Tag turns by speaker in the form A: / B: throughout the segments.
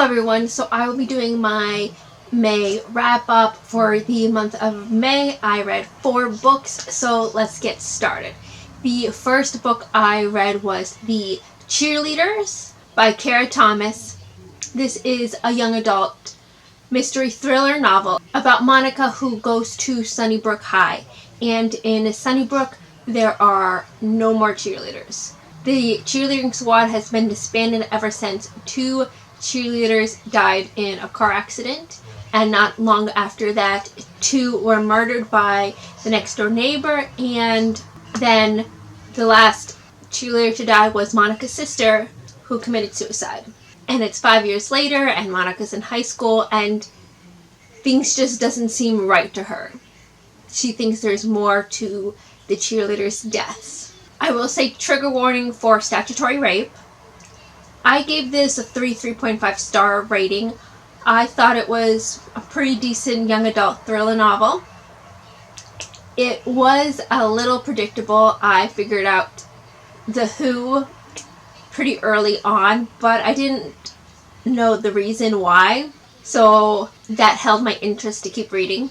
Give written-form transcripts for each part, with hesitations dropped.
A: everyone, so I will be doing my May wrap up for the month of May. I read 4 books, so let's get started. The first book I read was The Cheerleaders by Kara Thomas. This is a young adult mystery thriller novel about Monica, who goes to Sunnybrook High, and in Sunnybrook there are no more cheerleaders. The cheerleading squad has been disbanded ever since 2 cheerleaders died in a car accident, and not long after that 2 were murdered by the next door neighbor, and then the last cheerleader to die was Monica's sister, who committed suicide. And it's 5 years later, and Monica's in high school, and things just doesn't seem right to her. She thinks there's more to the cheerleaders' deaths. I will say trigger warning for statutory rape. I gave this a 3.5 star rating. I thought it was a pretty decent young adult thriller novel. It was a little predictable. I figured out the who pretty early on, but I didn't know the reason why, so that held my interest to keep reading.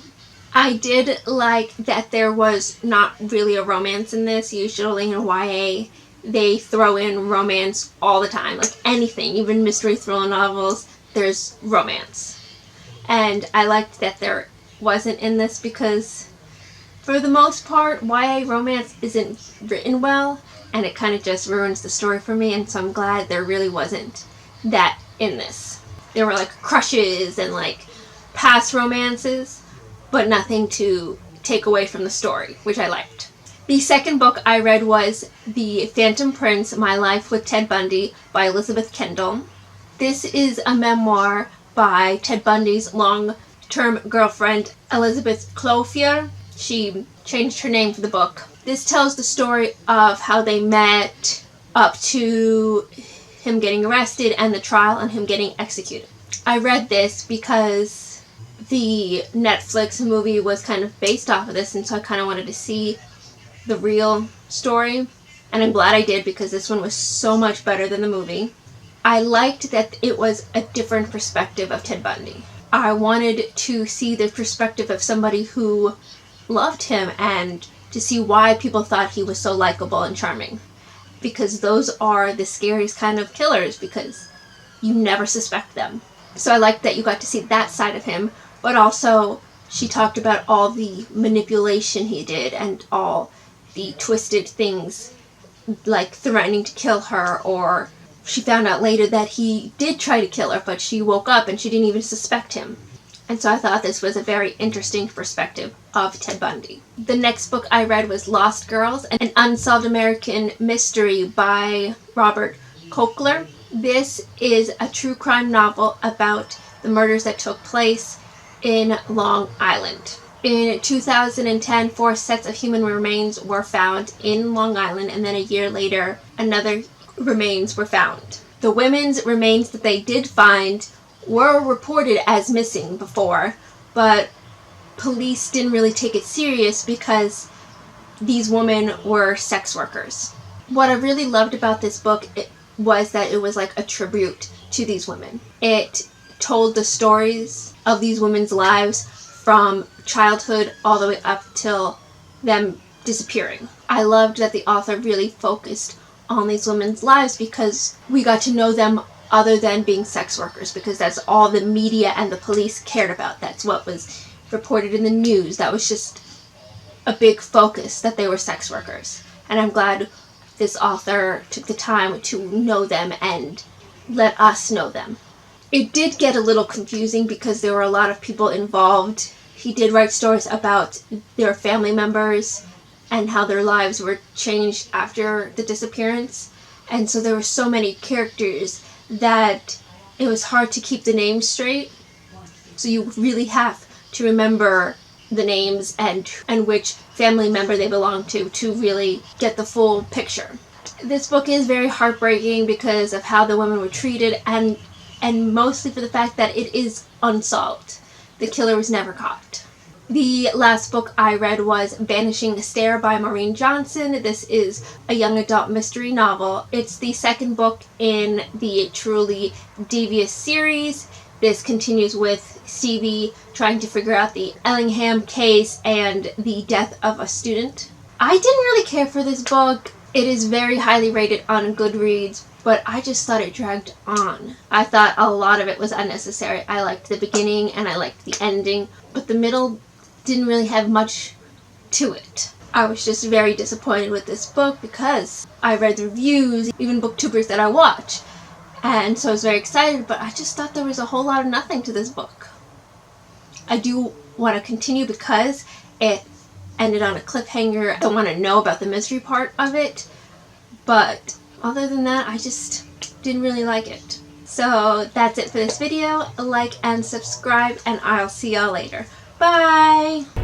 A: I did like that there was not really a romance in this. Usually in YA, they throw in romance all the time, like anything, even mystery thriller novels, there's romance. And I liked that there wasn't in this because, for the most part, YA romance isn't written well, and it kind of just ruins the story for me, and so I'm glad there really wasn't that in this. There were like crushes and like past romances, but nothing to take away from the story, which I liked. The second book I read was The Phantom Prince: My Life with Ted Bundy by Elizabeth Kendall. This is a memoir by Ted Bundy's long-term girlfriend, Elizabeth Cloutier. She changed her name for the book. This tells the story of how they met up to him getting arrested and the trial and him getting executed. I read this because the Netflix movie was kind of based off of this, and so I kind of wanted to see the real story, and I'm glad I did because this one was so much better than the movie. I liked that it was a different perspective of Ted Bundy. I wanted to see the perspective of somebody who loved him and to see why people thought he was so likable and charming, because those are the scariest kind of killers because you never suspect them. So I liked that you got to see that side of him, but also she talked about all the manipulation he did and all the twisted things, like threatening to kill her, or she found out later that he did try to kill her, but she woke up and she didn't even suspect him. And so I thought this was a very interesting perspective of Ted Bundy. The next book I read was Lost Girls, an unsolved American mystery by Robert Kochler. This is a true crime novel about the murders that took place in Long Island. In 2010, 4 sets of human remains were found in Long Island, and then a year later, another remains were found. The women's remains that they did find were reported as missing before, but police didn't really take it serious because these women were sex workers. What I really loved about this book was that it was like a tribute to these women. It told the stories of these women's lives from childhood all the way up till them disappearing. I loved that the author really focused on these women's lives because we got to know them other than being sex workers, because that's all the media and the police cared about. That's what was reported in the news. That was just a big focus, that they were sex workers. And I'm glad this author took the time to know them and let us know them. It did get a little confusing because there were a lot of people involved. He did write stories about their family members and how their lives were changed after the disappearance. And so there were so many characters that it was hard to keep the names straight. So you really have to remember the names and which family member they belong to really get the full picture. This book is very heartbreaking because of how the women were treated, and mostly for the fact that it is unsolved. The killer was never caught. The last book I read was Vanishing Stare by Maureen Johnson. This is a young adult mystery novel. It's the second book in the Truly Devious series. This continues with Stevie trying to figure out the Ellingham case and the death of a student. I didn't really care for this book. It is very highly rated on Goodreads, but I just thought it dragged on. I thought a lot of it was unnecessary. I liked the beginning and I liked the ending, but the middle didn't really have much to it. I was just very disappointed with this book because I read the reviews, even booktubers that I watch, and so I was very excited, but I just thought there was a whole lot of nothing to this book. I do want to continue because it ended on a cliffhanger. I don't want to know about the mystery part of it, but other than that, I just didn't really like it. So that's it for this video. Like and subscribe, and I'll see y'all later. Bye!